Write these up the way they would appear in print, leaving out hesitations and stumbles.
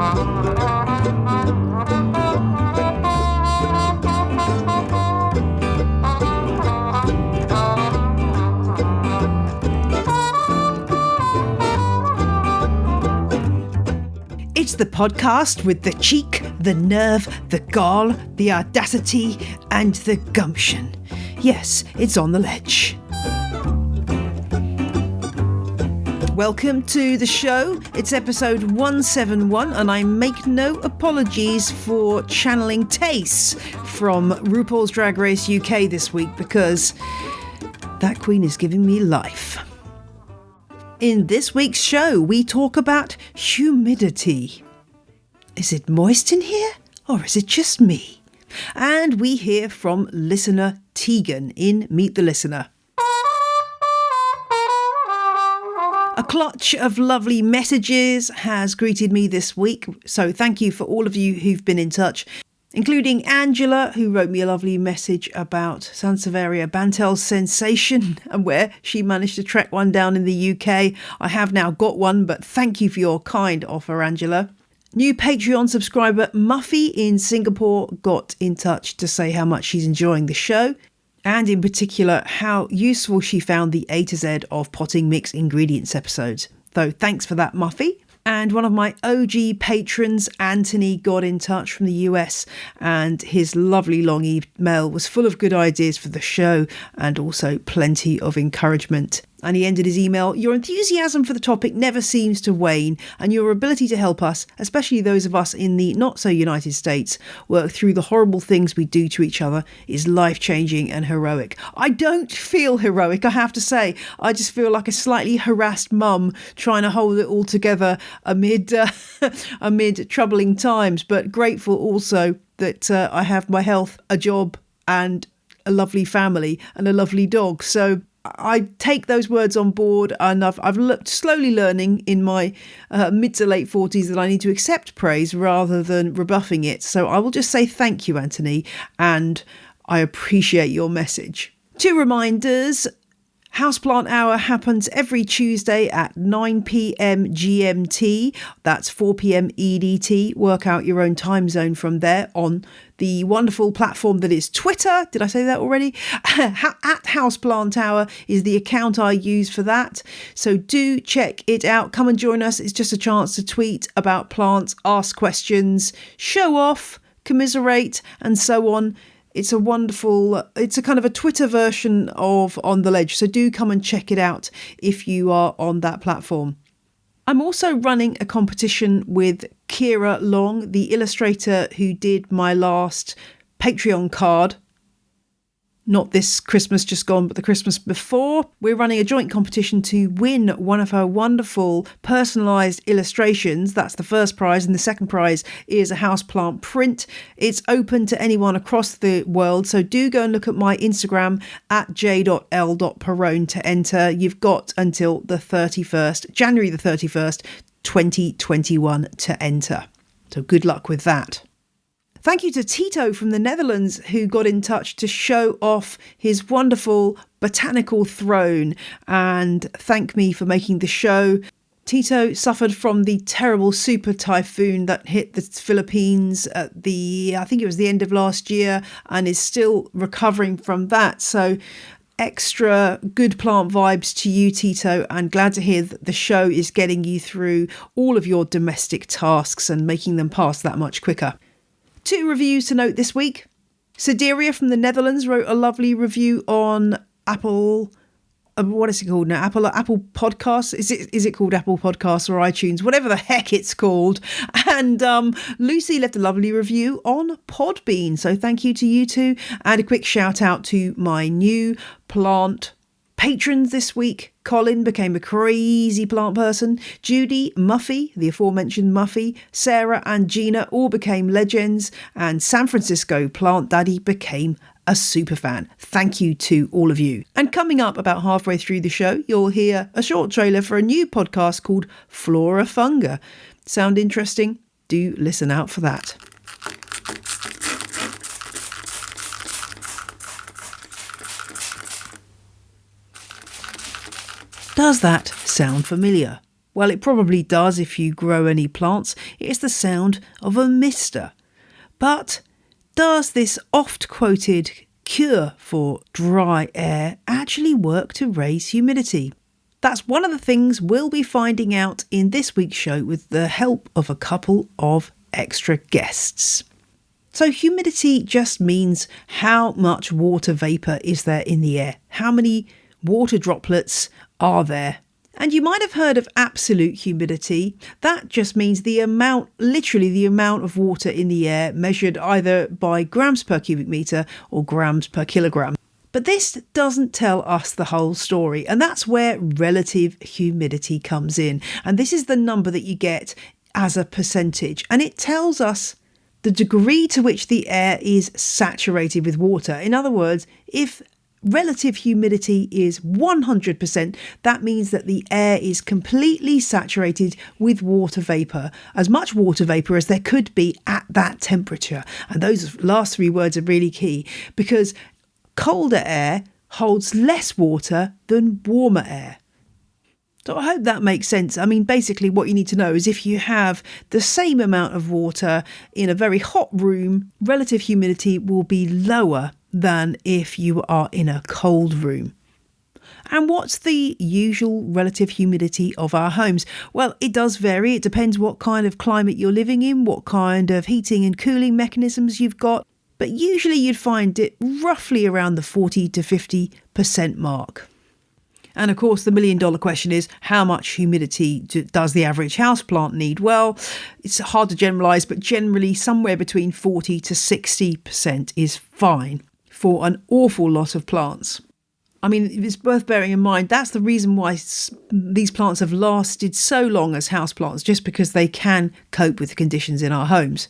It's the podcast with the cheek, the nerve, the gall, the audacity, and the gumption. Yes, it's On the Ledge. Welcome to the show. It's episode 171, and I make no apologies for channeling Tayce from RuPaul's Drag Race UK this week, because that queen is giving me life. In this week's show, we talk about humidity. Is it moist in here, or is it just me? And we hear from listener Tegan in Meet the Listener. A clutch of lovely messages has greeted me this week, so thank you for all of you who've been in touch, including Angela, who wrote me a lovely message about Sansevieria Bantel's sensation and where she managed to track one down in the UK. I have now got one, but thank you for your kind offer, Angela. New Patreon subscriber Muffy in Singapore got in touch to say how much she's enjoying the show, and in particular how useful she found the A to Z of potting mixed ingredients episodes. So thanks for that, Muffy. And one of my OG patrons, Anthony, got in touch from the US, and his lovely long email was full of good ideas for the show and also plenty of encouragement. And he ended his email, "Your enthusiasm for the topic never seems to wane, and your ability to help us, especially those of us in the not-so-United States, work through the horrible things we do to each other is life-changing and heroic." I don't feel heroic, I have to say. I just feel like a slightly harassed mum trying to hold it all together amid troubling times, but grateful also that I have my health, a job, and a lovely family and a lovely dog. So I take those words on board, and I've slowly learning in my mid to late 40s that I need to accept praise rather than rebuffing it. So I will just say thank you, Anthony, and I appreciate your message. 2 reminders. Houseplant Hour happens every Tuesday at 9 p.m. GMT. That's 4 p.m. EDT. Work out your own time zone from there on the wonderful platform that is Twitter. Did I say that already? At Houseplant Hour is the account I use for that. So do check it out. Come and join us. It's just a chance to tweet about plants, ask questions, show off, commiserate, and so on. It's a kind of a Twitter version of On the Ledge, so do come and check it out if you are on that platform. I'm also running a competition with Kira Long, the illustrator who did my last Patreon card. Not this Christmas just gone, but the Christmas before. We're running a joint competition to win one of her wonderful personalised illustrations. That's the first prize, and the second prize is a houseplant print. It's open to anyone across the world, so do go and look at my Instagram at j.l.perrone to enter. You've got until the 31st, January the 31st, 2021 to enter. So good luck with that. Thank you to Tito from the Netherlands, who got in touch to show off his wonderful botanical throne and thank me for making the show. Tito suffered from the terrible super typhoon that hit the Philippines at I think it was the end of last year, and is still recovering from that. So extra good plant vibes to you, Tito, and glad to hear that the show is getting you through all of your domestic tasks and making them pass that much quicker. 2 reviews to note this week. Sideria from the Netherlands wrote a lovely review on Apple. What is it called now? Apple Podcasts. Is it called Apple Podcasts or iTunes? Whatever the heck it's called. And Lucy left a lovely review on Podbean. So thank you to you two. And a quick shout out to my new plant patrons this week. Colin became a crazy plant person. Judy, Muffy, the aforementioned Muffy, Sarah and Gina all became legends. And San Francisco Plant Daddy became a super fan. Thank you to all of you. And coming up about halfway through the show, you'll hear a short trailer for a new podcast called Flora Funga. Sound interesting? Do listen out for that. Does that sound familiar? Well, it probably does if you grow any plants. It's the sound of a mister. But does this oft-quoted cure for dry air actually work to raise humidity? That's one of the things we'll be finding out in this week's show with the help of a couple of extra guests. So humidity just means how much water vapour is there in the air, how many water droplets are there. And you might have heard of absolute humidity. That just means the amount, literally the amount of water in the air measured either by grams per cubic metre or grams per kilogram. But this doesn't tell us the whole story, and that's where relative humidity comes in. And this is the number that you get as a percentage, and it tells us the degree to which the air is saturated with water. In other words, if relative humidity is 100%, that means that the air is completely saturated with water vapour, as much water vapour as there could be at that temperature. And those last three words are really key, because colder air holds less water than warmer air. So I hope that makes sense. I mean, basically what you need to know is if you have the same amount of water in a very hot room, relative humidity will be lower than if you are in a cold room. And what's the usual relative humidity of our homes? Well, it does vary. It depends what kind of climate you're living in, what kind of heating and cooling mechanisms you've got. But usually you'd find it roughly around the 40 to 50% mark. And of course, the $1 million question is, how much humidity does the average houseplant need? Well, it's hard to generalise, but generally somewhere between 40 to 60% is fine for an awful lot of plants. I mean, it's worth bearing in mind, that's the reason why these plants have lasted so long as houseplants, just because they can cope with the conditions in our homes.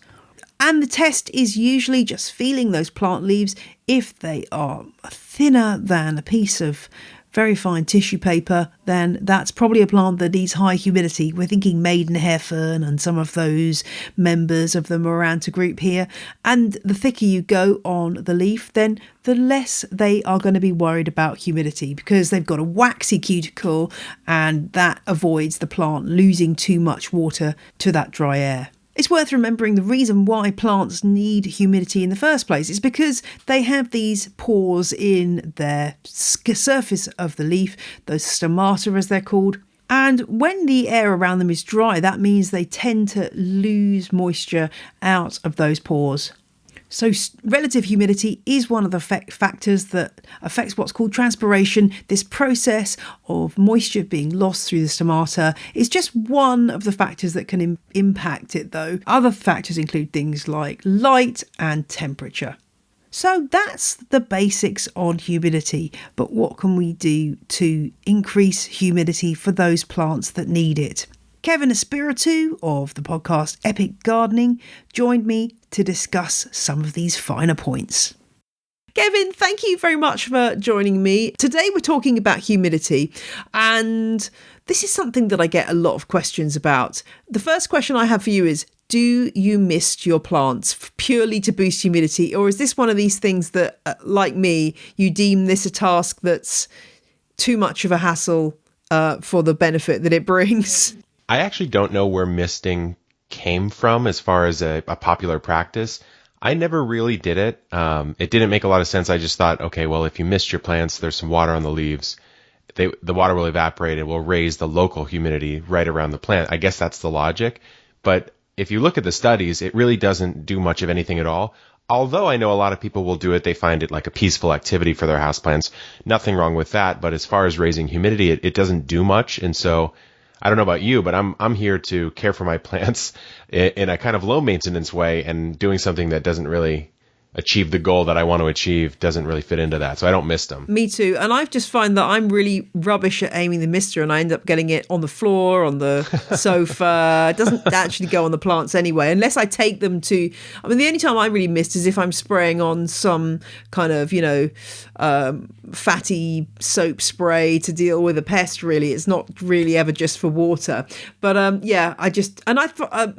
And the test is usually just feeling those plant leaves. If they are thinner than a piece of very fine tissue paper, then that's probably a plant that needs high humidity. We're thinking maidenhair fern and some of those members of the Maranta group here. And the thicker you go on the leaf, then the less they are going to be worried about humidity, because they've got a waxy cuticle and that avoids the plant losing too much water to that dry air. It's worth remembering the reason why plants need humidity in the first place is because they have these pores in their surface of the leaf, those stomata as they're called. And when the air around them is dry, that means they tend to lose moisture out of those pores. So relative humidity is one of the factors that affects what's called transpiration. This process of moisture being lost through the stomata is just one of the factors that can impact it, though. Other factors include things like light and temperature. So that's the basics on humidity. But what can we do to increase humidity for those plants that need it? Kevin Espiritu of the podcast Epic Gardening joined me to discuss some of these finer points. Kevin, thank you very much for joining me. Today we're talking about humidity, and this is something that I get a lot of questions about. The first question I have for you is, do you mist your plants purely to boost humidity, or is this one of these things that, like me, you deem this a task that's too much of a hassle for the benefit that it brings? I actually don't know where misting came from as far as a popular practice. I never really did it. It didn't make a lot of sense. I just thought, okay, well, if you mist your plants, there's some water on the leaves. The water will evaporate and will raise the local humidity right around the plant. I guess that's the logic. But if you look at the studies, it really doesn't do much of anything at all. Although I know a lot of people will do it, they find it like a peaceful activity for their houseplants. Nothing wrong with that. But as far as raising humidity, it doesn't do much. And so I don't know about you, but I'm here to care for my plants in a kind of low maintenance way, and doing something that doesn't really achieve the goal that I want to achieve doesn't really fit into that. So I don't mist them. Me too. And I just find that I'm really rubbish at aiming the mister, and I end up getting it on the floor, on the sofa. It doesn't actually go on the plants anyway, unless I take them to, I mean, the only time I really mist is if I'm spraying on some kind of, fatty soap spray to deal with a pest, really. It's not really ever just for water. But I'm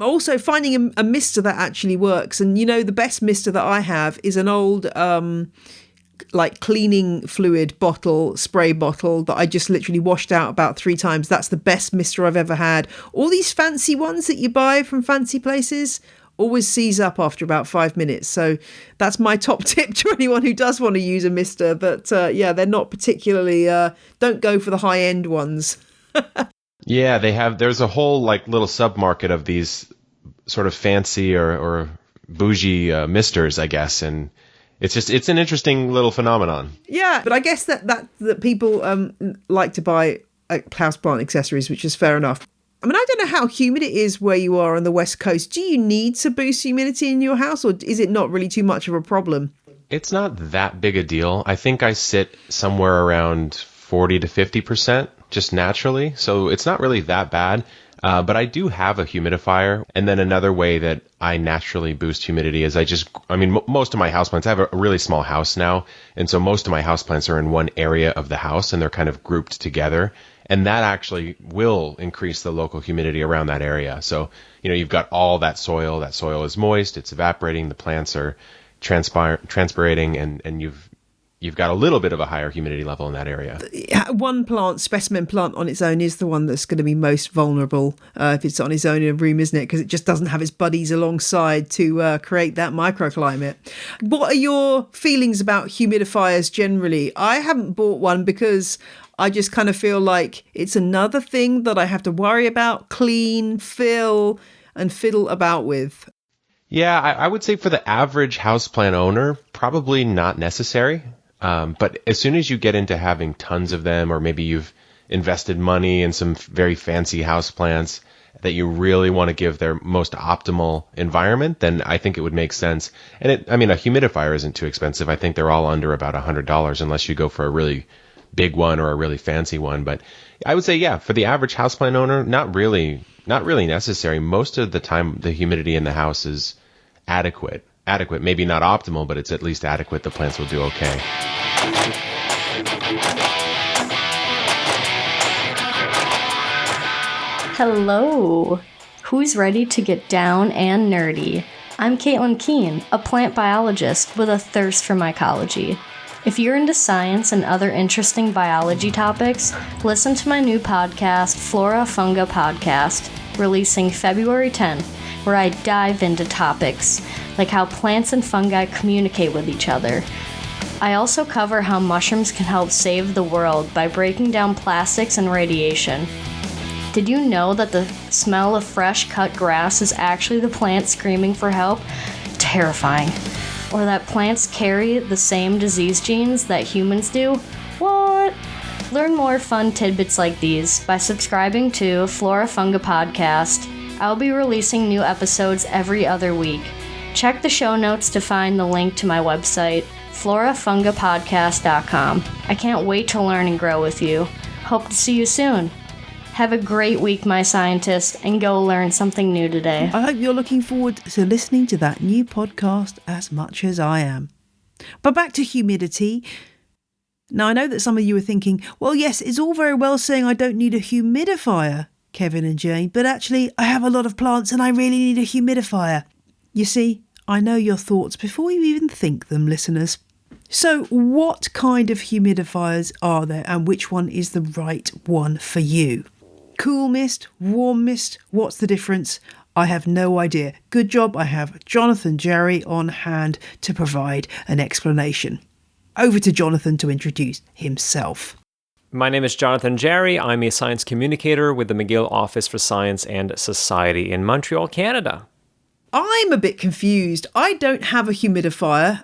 also finding a mister that actually works. And, the best mister that I have is an old like cleaning fluid bottle, spray bottle that I just literally washed out about 3 times. That's the best mister I've ever had. All these fancy ones that you buy from fancy places always seize up after about 5 minutes. So that's my top tip to anyone who does want to use a mister. But yeah, they're not particularly, don't go for the high end ones. Yeah, there's a whole like little submarket of these sort of fancy or bougie misters, I guess. And it's an interesting little phenomenon. Yeah, but I guess that people like to buy houseplant accessories, which is fair enough. I mean, I don't know how humid it is where you are on the West Coast. Do you need to boost humidity in your house, or is it not really too much of a problem? It's not that big a deal. I think I sit somewhere around 40 to 50% just naturally, so it's not really that bad. But I do have a humidifier. And then another way that I naturally boost humidity is most of my houseplants, I have a really small house now. And so most of my houseplants are in one area of the house and they're kind of grouped together. And that actually will increase the local humidity around that area. So, you've got all that soil is moist, it's evaporating, the plants are transpirating, and you've got a little bit of a higher humidity level in that area. One specimen plant on its own is the one that's going to be most vulnerable if it's on its own in a room, isn't it? Because it just doesn't have its buddies alongside to create that microclimate. What are your feelings about humidifiers generally? I haven't bought one because I just kind of feel like it's another thing that I have to worry about, clean, fill, and fiddle about with. Yeah, I would say for the average houseplant owner, probably not necessary. But as soon as you get into having tons of them, or maybe you've invested money in some very fancy houseplants that you really want to give their most optimal environment, then I think it would make sense. And a humidifier isn't too expensive. I think they're all under about $100 unless you go for a really big one or a really fancy one. But I would say, yeah, for the average houseplant owner, not really necessary. Most of the time, the humidity in the house is adequate, maybe not optimal, but it's at least adequate. The plants will do okay. Hello! Who's ready to get down and nerdy? I'm Caitlin Keene, a plant biologist with a thirst for mycology. If you're into science and other interesting biology topics, listen to my new podcast, Flora Funga Podcast, releasing February 10th, where I dive into topics like how plants and fungi communicate with each other. I also cover how mushrooms can help save the world by breaking down plastics and radiation. Did you know that the smell of fresh cut grass is actually the plant screaming for help? Terrifying. Or that plants carry the same disease genes that humans do? What? Learn more fun tidbits like these by subscribing to Flora Funga Podcast. I'll be releasing new episodes every other week. Check the show notes to find the link to my website, florafungapodcast.com. I can't wait to learn and grow with you. Hope to see you soon. Have a great week, my scientist, and go learn something new today. I hope you're looking forward to listening to that new podcast as much as I am. But back to humidity. Now, I know that some of you are thinking, well, yes, it's all very well saying I don't need a humidifier, Kevin and Jane, but actually I have a lot of plants and I really need a humidifier. You see, I know your thoughts before you even think them, listeners. So what kind of humidifiers are there and which one is the right one for you? Cool mist, warm mist, what's the difference? I have no idea. Good job I have Jonathan Jerry on hand to provide an explanation. Over to Jonathan to introduce himself. My name is Jonathan Jerry. I'm a science communicator with the McGill Office for Science and Society in Montreal, Canada. I'm a bit confused. I don't have a humidifier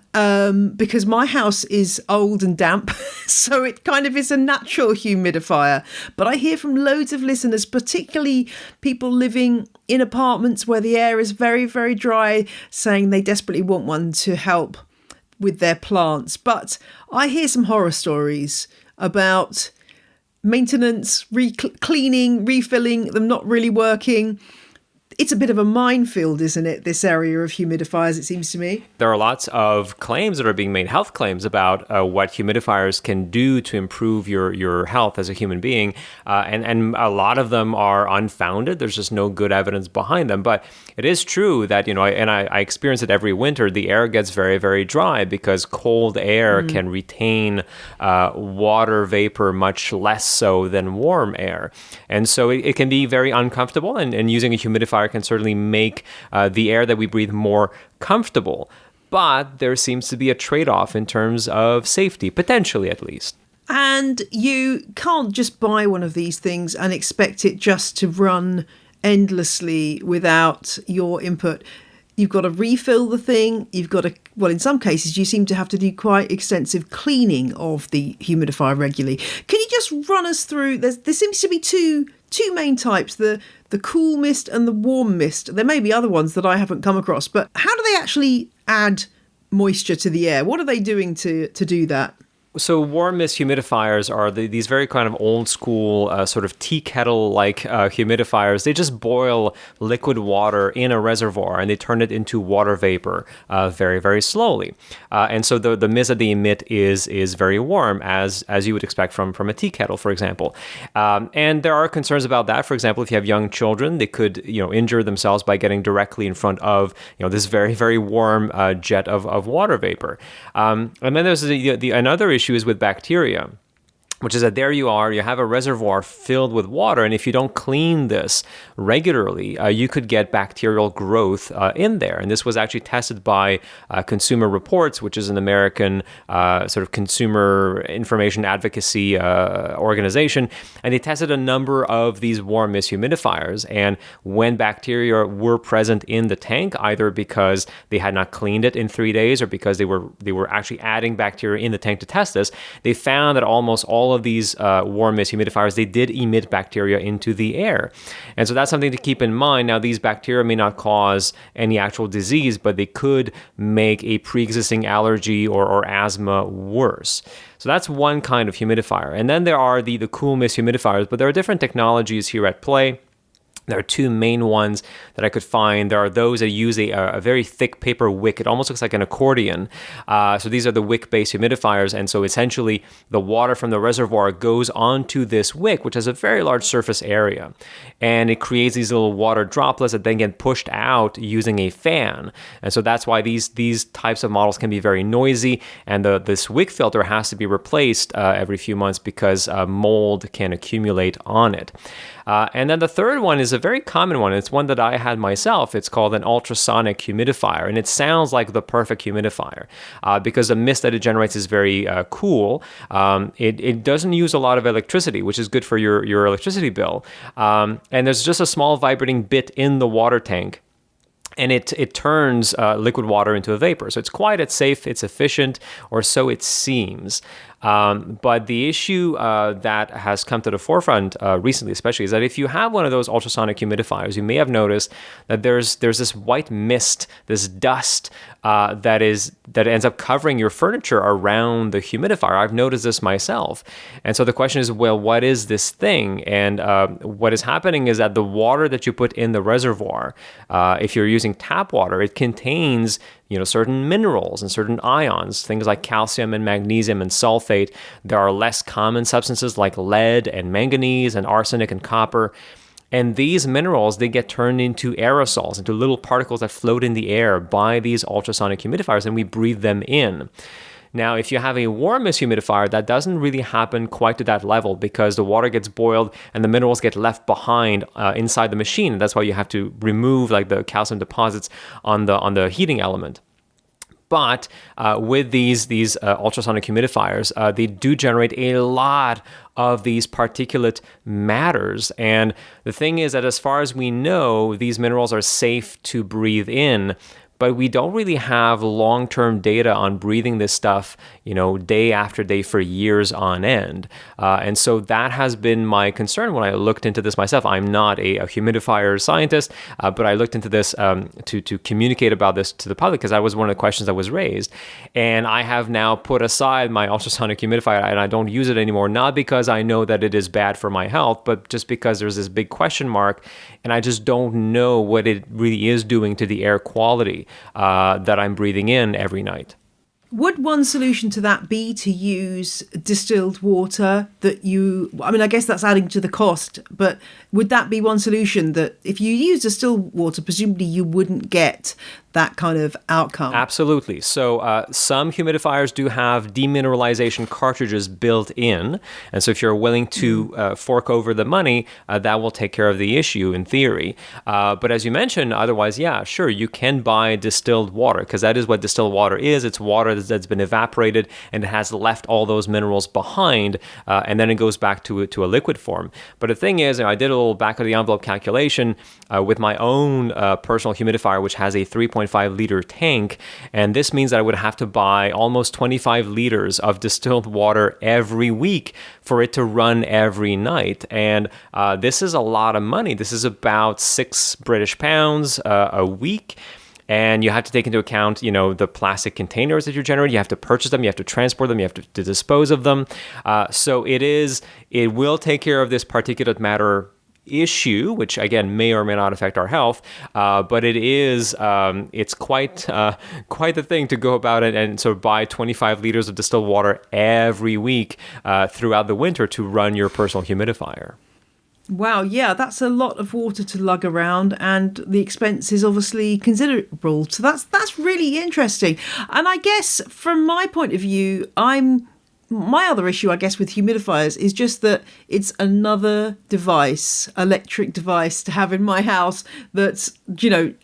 because my house is old and damp, so it kind of is a natural humidifier. But I hear from loads of listeners, particularly people living in apartments where the air is very, very dry, saying they desperately want one to help with their plants. But I hear some horror stories about maintenance, cleaning, refilling, them not really working. it's a bit of a minefield, isn't it? This area of humidifiers, it seems to me. There are lots of claims that are being made, health claims about what humidifiers can do to improve your health as a human being. And a lot of them are unfounded. There's just no good evidence behind them. But it is true that, I experience it every winter, the air gets very, very dry because cold air can retain water vapor much less so than warm air. And so it can be very uncomfortable, and using a humidifier can certainly make the air that we breathe more comfortable. But there seems to be a trade-off in terms of safety, potentially at least. And you can't just buy one of these things and expect it just to run endlessly without your input. You've got to refill the thing. You've got to, well, in some cases, you seem to have to do quite extensive cleaning of the humidifier regularly. Can you just run us through? There seems to be two main types, the cool mist and the warm mist. There may be other ones that I haven't come across, but how do they actually add moisture to the air? What are they doing to do that? So warm mist humidifiers are these very kind of old school sort of tea kettle like humidifiers. They just boil liquid water in a reservoir and they turn it into water vapor very, very slowly. And so the mist that they emit is very warm, as you would expect from a tea kettle, for example. And there are concerns about that. For example, if you have young children, they could injure themselves by getting directly in front of this very, very warm jet of water vapor. And then there's another issue is with bacteria, which is that there you have a reservoir filled with water, and if you don't clean this regularly, you could get bacterial growth in there. And this was actually tested by Consumer Reports, which is an American sort of consumer information advocacy organization, and they tested a number of these warm mist humidifiers, and when bacteria were present in the tank, either because they had not cleaned it in 3 days or because they were actually adding bacteria in the tank to test this, they found that almost all of these warm mist humidifiers, they did emit bacteria into the air. And so that's something to keep in mind. Now, these bacteria may not cause any actual disease, but they could make a pre-existing allergy or asthma worse. So that's one kind of humidifier. And then there are the cool mist humidifiers, but there are different technologies here at play. There are two main ones that I could find. There are those that use a very thick paper wick. It almost looks like an accordion. So these are the wick-based humidifiers. And so essentially, the water from the reservoir goes onto this wick, which has a very large surface area. And it creates these little water droplets that then get pushed out using a fan. And so that's why these types of models can be very noisy. And this wick filter has to be replaced every few months because mold can accumulate on it. And then the third one is a very common one. It's one that I had myself. It's called an ultrasonic humidifier, and it sounds like the perfect humidifier because the mist that it generates is very cool. It doesn't use a lot of electricity, which is good for your electricity bill. And there's just a small vibrating bit in the water tank, and it turns liquid water into a vapor. So it's safe, it's efficient, or so it seems. But the issue that has come to the forefront recently, especially, is that if you have one of those ultrasonic humidifiers, you may have noticed that there's this white mist, this dust that ends up covering your furniture around the humidifier. I've noticed this myself. And so the question is, well, what is this thing? And what is happening is that the water that you put in the reservoir, if you're using tap water, it contains certain minerals and certain ions, things like calcium and magnesium and sulfate. There are less common substances like lead and manganese and arsenic and copper. And these minerals, they get turned into aerosols, into little particles that float in the air by these ultrasonic humidifiers, and we breathe them in. Now, if you have a warm mist humidifier, that doesn't really happen quite to that level because the water gets boiled and the minerals get left behind inside the machine. And that's why you have to remove the calcium deposits on the heating element. But with these ultrasonic humidifiers, they do generate a lot of these particulate matters. And the thing is that as far as we know, these minerals are safe to breathe in. but we don't really have long-term data on breathing this stuff, day after day for years on end. And so that has been my concern when I looked into this myself. I'm not a humidifier scientist, but I looked into this to communicate about this to the public because that was one of the questions that was raised. And I have now put aside my ultrasonic humidifier and I don't use it anymore, not because I know that it is bad for my health, but just because there's this big question mark and I just don't know what it really is doing to the air quality that I'm breathing in every night. Would one solution to that be to use distilled water I guess that's adding to the cost, but would that be one solution that if you use distilled water, presumably you wouldn't get that kind of outcome? Absolutely. So some humidifiers do have demineralization cartridges built in. And so if you're willing to fork over the money, that will take care of the issue in theory. But as you mentioned, otherwise, yeah, sure, you can buy distilled water because that is what distilled water is. It's water that's been evaporated and it has left all those minerals behind, and then it goes back to a liquid form. But the thing is, I did a little back of the envelope calculation with my own personal humidifier, which has a 3.5 liter tank, and this means that I would have to buy almost 25 liters of distilled water every week for it to run every night. And this is a lot of money. This is about £6 a week. And you have to take into account, the plastic containers that you're generating. You have to purchase them. You have to transport them. You have to dispose of them. So it will take care of this particulate matter issue, which again may or may not affect our health, but it's quite the thing to go about it and sort of buy 25 liters of distilled water every week throughout the winter to run your personal humidifier. Wow, yeah, that's a lot of water to lug around, and the expense is obviously considerable. So that's really interesting. And I guess from my point of view, my other issue, I guess, with humidifiers is just that it's another electric device to have in my house that's, and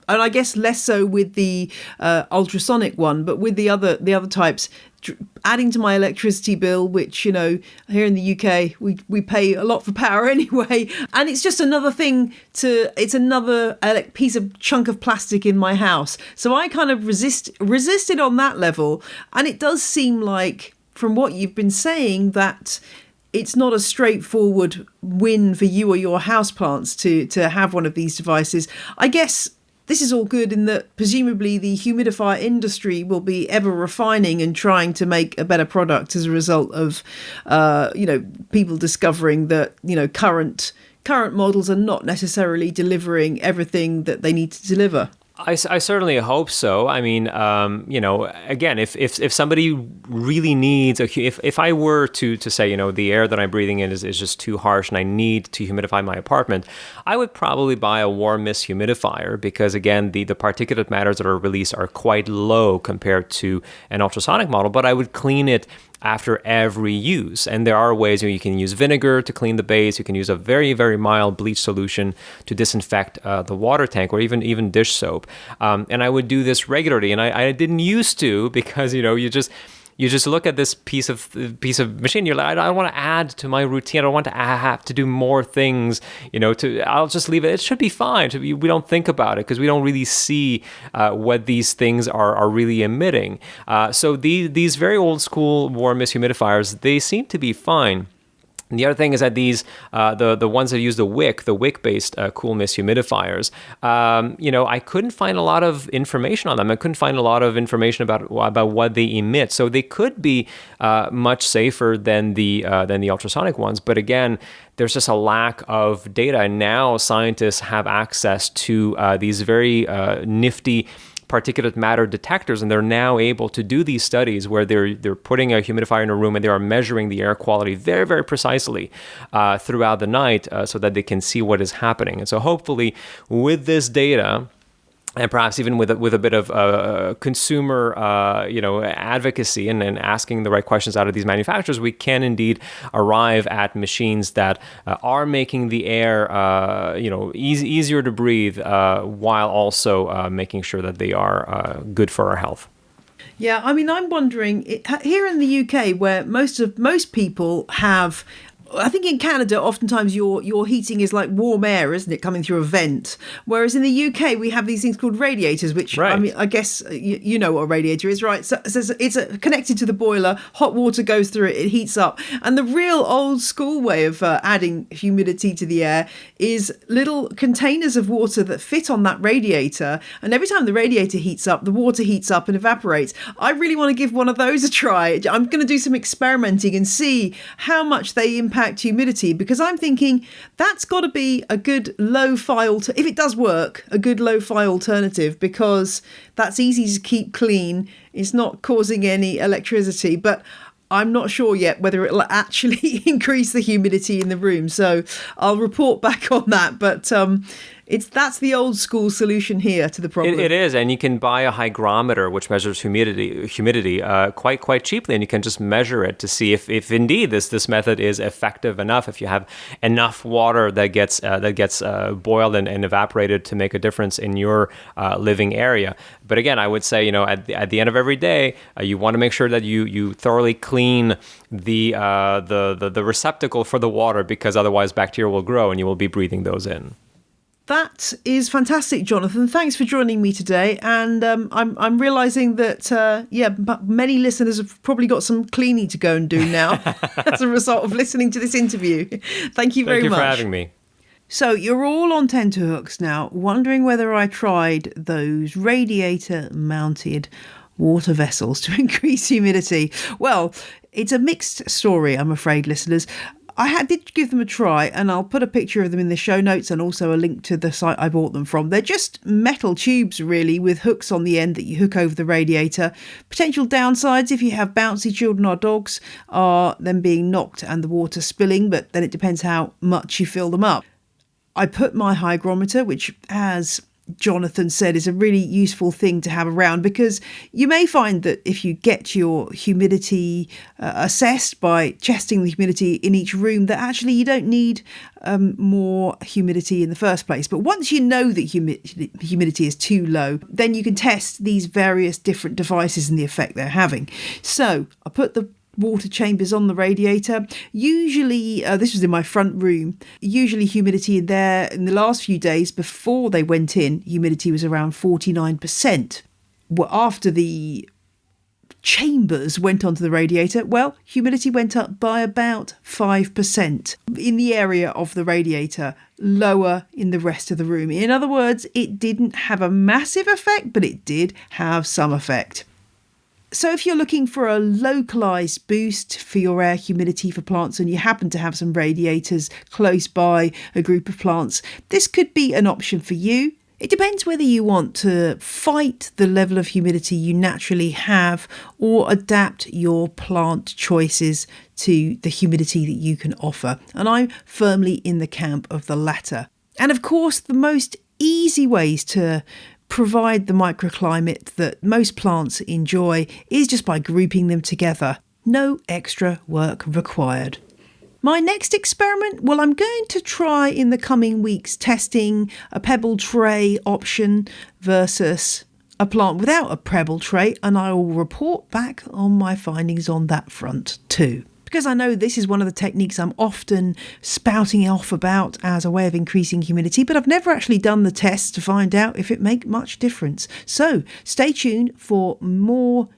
I guess less so with the ultrasonic one, but with the other types, adding to my electricity bill, which, here in the UK, we pay a lot for power anyway. And it's just another thing it's another chunk of plastic in my house. So I kind of resisted on that level. And it does seem like, from what you've been saying, that it's not a straightforward win for you or your houseplants to have one of these devices. I guess this is all good in that presumably the humidifier industry will be ever refining and trying to make a better product as a result of, people discovering that, current models are not necessarily delivering everything that they need to deliver. I certainly hope so. I mean, again, if somebody really needs if I were to say, the air that I'm breathing in is just too harsh and I need to humidify my apartment, I would probably buy a warm mist humidifier because, again, the particulate matters that are released are quite low compared to an ultrasonic model, but I would clean it after every use. And there are ways you can use vinegar to clean the base. You can use a very, very mild bleach solution to disinfect the water tank, or even dish soap. And I would do this regularly. And I didn't used to because, you just look at this piece of machine. You're like, I don't want to add to my routine. I don't want to have to do more things. I'll just leave it. It should be fine. We don't think about it because we don't really see what these things are really emitting. So these very old school warm mist humidifiers, they seem to be fine. And the other thing is that these, the ones that use the wick-based cool mist humidifiers, I couldn't find a lot of information on them. I couldn't find a lot of information about what they emit. So they could be much safer than the ultrasonic ones. But again, there's just a lack of data. And now scientists have access to these very nifty particulate matter detectors, and they're now able to do these studies where they're putting a humidifier in a room and they are measuring the air quality very, very precisely throughout the night so that they can see what is happening. And so hopefully with this data, and perhaps even with a bit of consumer, advocacy and asking the right questions out of these manufacturers, we can indeed arrive at machines that are making the air, easier to breathe, while also making sure that they are good for our health. Yeah, I mean, I'm wondering here in the UK, where most people have I think in Canada, oftentimes your heating is like warm air, isn't it, coming through a vent? Whereas in the UK, we have these things called radiators, which, Right. I mean, I guess you know what a radiator is, right? So it's connected to the boiler, hot water goes through it, it heats up. And the real old school way of adding humidity to the air is little containers of water that fit on that radiator. And every time the radiator heats up, the water heats up and evaporates. I really want to give one of those a try. I'm going to do some experimenting and see how much they impact humidity, because I'm thinking that's got to be a good lo-fi if it does work, a good lo-fi alternative, because that's easy to keep clean. It's not causing any electricity, but I'm not sure yet whether it'll actually increase the humidity in the room. So I'll report back on that. But that's the old school solution here to the problem. It is, and you can buy a hygrometer which measures humidity quite cheaply, and you can just measure it to see if indeed this method is effective enough. If you have enough water that gets boiled and evaporated to make a difference in your living area. But again, I would say, at the end of every day, you want to make sure that you thoroughly clean the receptacle for the water, because otherwise bacteria will grow and you will be breathing those in. That is fantastic, Jonathan. Thanks for joining me today. And I'm realising that, many listeners have probably got some cleaning to go and do now as a result of listening to this interview. Thank you very much. Thank you for having me. So you're all on tenterhooks now, wondering whether I tried those radiator-mounted water vessels to increase humidity. Well, it's a mixed story, I'm afraid, listeners. I did give them a try, and I'll put a picture of them in the show notes and also a link to the site I bought them from. They're just metal tubes, really, with hooks on the end that you hook over the radiator. Potential downsides, if you have bouncy children or dogs, are them being knocked and the water spilling, but then it depends how much you fill them up. I put my hygrometer, which, as Jonathan said, is a really useful thing to have around, because you may find that if you get your humidity assessed by testing the humidity in each room, that actually you don't need more humidity in the first place. But once you know that humidity is too low, then you can test these various different devices and the effect they're having. So I put the water chambers on the radiator. Usually, this was in my front room, usually humidity in there in the last few days before they went in, humidity was around 49%. Well, after the chambers went onto the radiator, well, humidity went up by about 5% in the area of the radiator, lower in the rest of the room. In other words, it didn't have a massive effect, but it did have some effect. So if you're looking for a localised boost for your air humidity for plants and you happen to have some radiators close by a group of plants, this could be an option for you. It depends whether you want to fight the level of humidity you naturally have or adapt your plant choices to the humidity that you can offer. And I'm firmly in the camp of the latter. And of course, the most easy ways to provide the microclimate that most plants enjoy is just by grouping them together. No extra work required. My next experiment, well, I'm going to try in the coming weeks testing a pebble tray option versus a plant without a pebble tray, and I will report back on my findings on that front too. Because I know this is one of the techniques I'm often spouting off about as a way of increasing humidity, but I've never actually done the tests to find out if it makes much difference. So stay tuned for more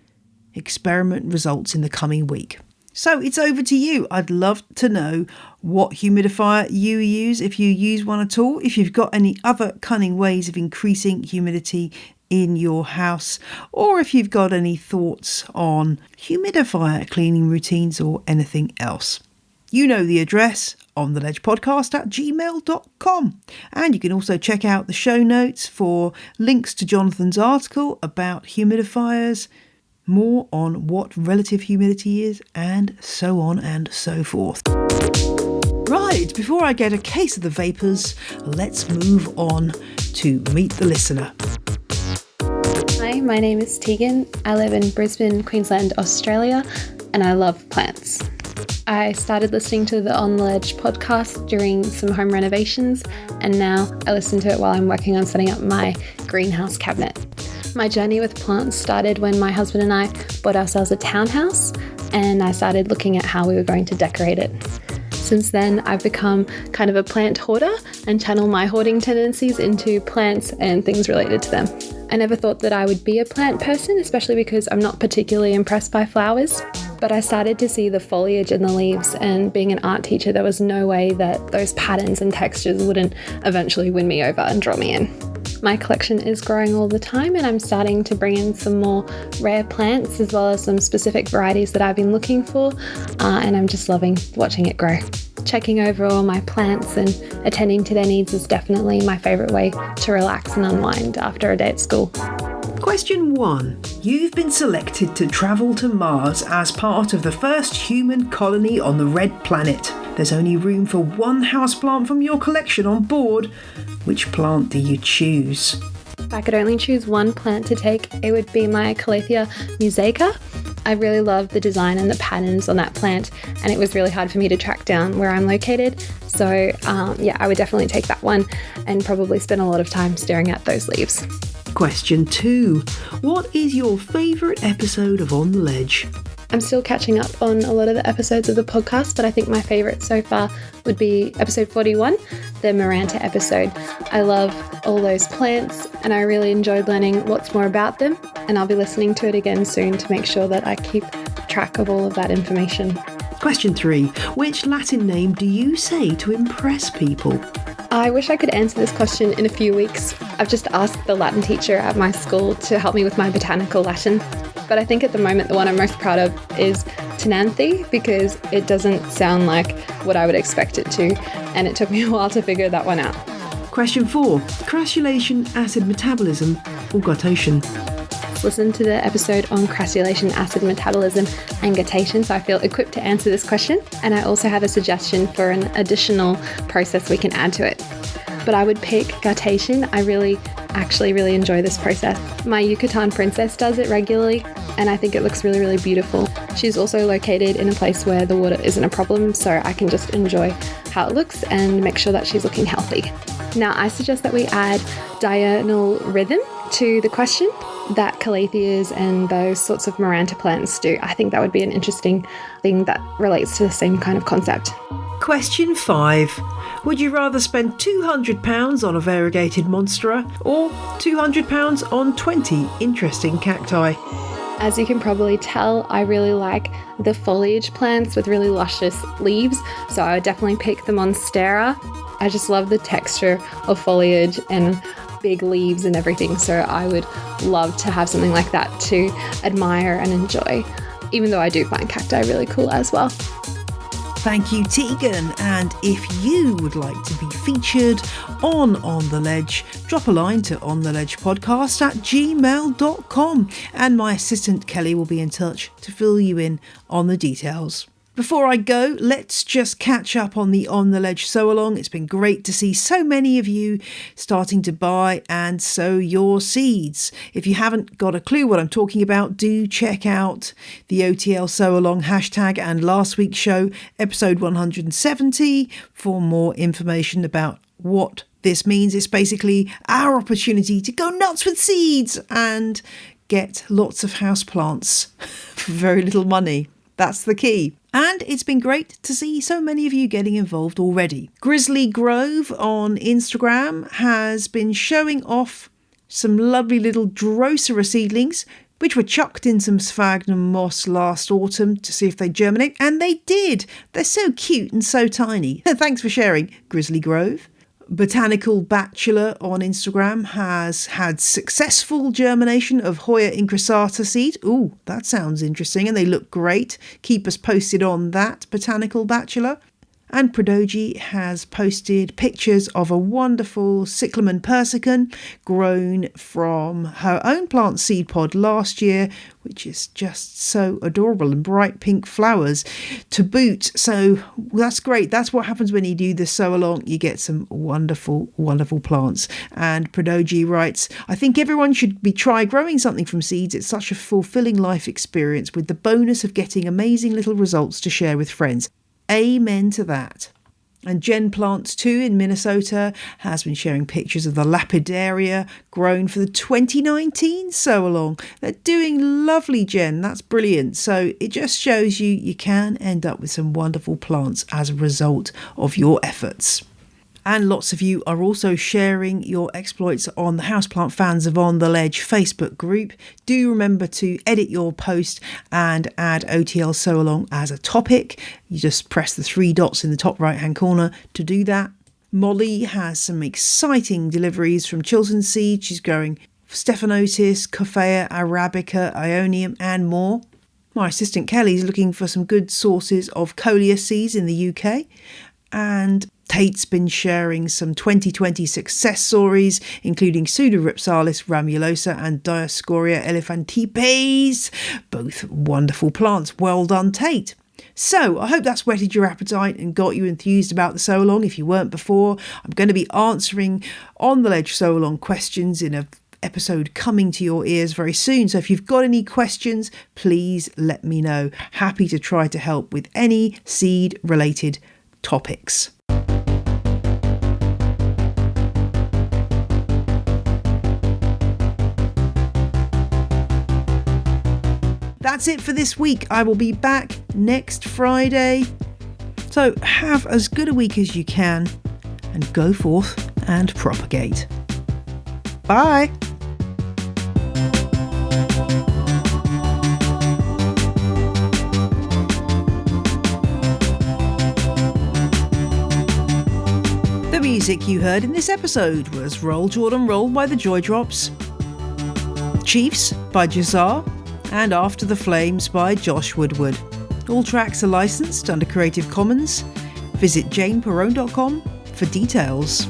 experiment results in the coming week. So it's over to you. I'd love to know what humidifier you use, if you use one at all, if you've got any other cunning ways of increasing humidity in your house, or if you've got any thoughts on humidifier cleaning routines or anything else. You know the address, ontheledgepodcast@gmail.com. And you can also check out the show notes for links to Jonathan's article about humidifiers, more on what relative humidity is, and so on and so forth. Right, before I get a case of the vapours, let's move on to Meet the Listener. Hi, my name is Tegan. I live in Brisbane, Queensland, Australia, and I love plants. I started listening to the On the Ledge podcast during some home renovations, and now I listen to it while I'm working on setting up my greenhouse cabinet. My journey with plants started when my husband and I bought ourselves a townhouse, and I started looking at how we were going to decorate it. Since then, I've become kind of a plant hoarder and channel my hoarding tendencies into plants and things related to them. I never thought that I would be a plant person, especially because I'm not particularly impressed by flowers. But I started to see the foliage and the leaves, and being an art teacher, there was no way that those patterns and textures wouldn't eventually win me over and draw me in. My collection is growing all the time, and I'm starting to bring in some more rare plants as well as some specific varieties that I've been looking for, and I'm just loving watching it grow. Checking over all my plants and attending to their needs is definitely my favourite way to relax and unwind after a day at school. Question 1. You've been selected to travel to Mars as part of the first human colony on the Red Planet. There's only room for one houseplant from your collection on board. Which plant do you choose? If I could only choose one plant to take, it would be my Calathea mosaica. I really love the design and the patterns on that plant, and it was really hard for me to track down where I'm located. So I would definitely take that one and probably spend a lot of time staring at those leaves. Question 2. What is your favourite episode of On the Ledge? I'm still catching up on a lot of the episodes of the podcast, but I think my favourite so far would be episode 41, the Maranta episode. I love all those plants and I really enjoyed learning lots more about them, and I'll be listening to it again soon to make sure that I keep track of all of that information. Question 3. Which Latin name do you say to impress people? I wish I could answer this question in a few weeks. I've just asked the Latin teacher at my school to help me with my botanical Latin. But I think at the moment the one I'm most proud of is Tenanthe, because it doesn't sound like what I would expect it to, and it took me a while to figure that one out. Question 4. Crassulation, acid metabolism, or guttation? Listen to the episode on crassulation, acid metabolism and guttation, so I feel equipped to answer this question. And I also have a suggestion for an additional process we can add to it. But I would pick guttation. I actually really enjoy this process. My Yucatan princess does it regularly, and I think it looks really, really beautiful. She's also located in a place where the water isn't a problem, so I can just enjoy how it looks and make sure that she's looking healthy. Now, I suggest that we add diurnal rhythm to the question that calatheas and those sorts of Maranta plants do. I think that would be an interesting thing that relates to the same kind of concept. Question 5. Would you rather spend £200 on a variegated monstera or £200 on 20 interesting cacti? As you can probably tell, I really like the foliage plants with really luscious leaves, so I would definitely pick the monstera. I just love the texture of foliage and big leaves and everything, so I would love to have something like that to admire and enjoy, even though I do find cacti really cool as well. Thank you, Tegan. And if you would like to be featured on the Ledge, drop a line to ontheledgepodcast@gmail.com, and my assistant Kelly will be in touch to fill you in on the details. Before I go, let's just catch up on the On the Ledge sew along. It's been great to see so many of you starting to buy and sow your seeds. If you haven't got a clue what I'm talking about, do check out the OTL sew along hashtag and last week's show, episode 170, for more information about what this means. It's basically our opportunity to go nuts with seeds and get lots of houseplants for very little money. That's the key. And it's been great to see so many of you getting involved already. Grizzly Grove on Instagram has been showing off some lovely little Drosera seedlings, which were chucked in some sphagnum moss last autumn to see if they germinate. And they did. They're so cute and so tiny. Thanks for sharing, Grizzly Grove. Botanical Bachelor on Instagram has had successful germination of Hoya incrustata seed. Ooh, that sounds interesting, and they look great. Keep us posted on that, Botanical Bachelor. And Prodoji has posted pictures of a wonderful Cyclamen persicum grown from her own plant seed pod last year, which is just so adorable, and bright pink flowers to boot. So that's great. That's what happens when you do this sew along. You get some wonderful, wonderful plants. And Prodoji writes, I think everyone should try growing something from seeds. It's such a fulfilling life experience with the bonus of getting amazing little results to share with friends. Amen to that. And Jen Plants 2 in Minnesota has been sharing pictures of the Lapidaria grown for the 2019 Sow Along. They're doing lovely, Jen. That's brilliant. So it just shows you can end up with some wonderful plants as a result of your efforts. And lots of you are also sharing your exploits on the Houseplant Fans of On the Ledge Facebook group. Do remember to edit your post and add OTL Sow Along as a topic. You just press the 3 dots in the top right hand corner to do that. Molly has some exciting deliveries from Chiltern Seed. She's growing Stephanotis, Coffea, Arabica, Ionium and more. My assistant Kelly's looking for some good sources of Coleus seeds in the UK. And Tate's been sharing some 2020 success stories, including Pseudorhipsalis ramulosa and Dioscorea elephantipes. Both wonderful plants. Well done, Tate. So I hope that's whetted your appetite and got you enthused about the Sow Along if you weren't before. I'm going to be answering On the Ledge Sow Along questions in a episode coming to your ears very soon. So if you've got any questions, please let me know. Happy to try to help with any seed related topics. That's it for this week. I will be back next Friday. So have as good a week as you can and go forth and propagate. Bye. The music you heard in this episode was Roll Jordan Roll by the Joy Drops, Chiefs by Jazar, and After the Flames by Josh Woodward. All tracks are licensed under Creative Commons. Visit janeperrone.com for details.